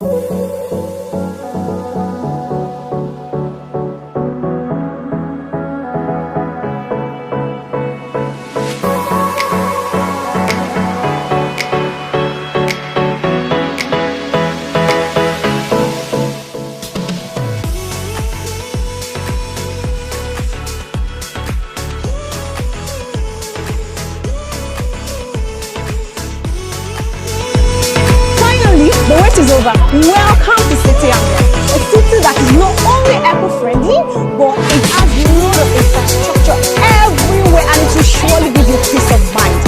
The wait is over. Welcome to City Ambience, a city that is not only eco-friendly, but it has a lot of infrastructure everywhere, and it will surely give you peace of mind.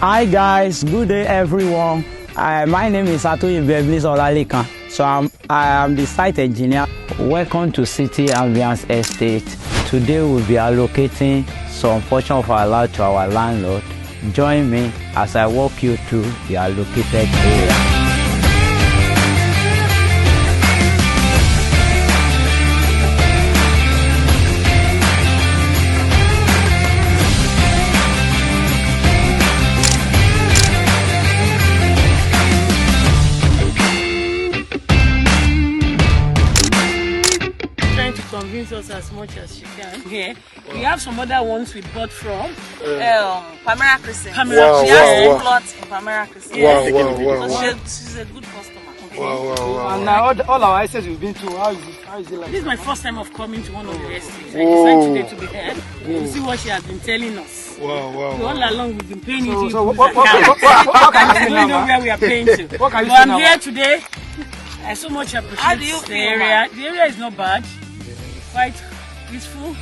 Hi guys, good day everyone. My name is Yotomi Estate, so I am the site engineer. Welcome to City Ambience Estate. Today we'll be allocating some portion of our land to our landlord. Join me as I walk you through the allocated area. Convince us as much as she can. Okay. We have some other ones we bought from Pamela Crescent. She has a plot in Pamela Crescent. She's a good customer. And now all our estates we've been to, how is it like? This is my first time of coming to one of the estates. I decided today to be here to see what she has been telling us. So all along we've been paying it. So what can you don't know where we are paying to. But I'm here today. I so much appreciate the area. The area is not bad. Quite peaceful.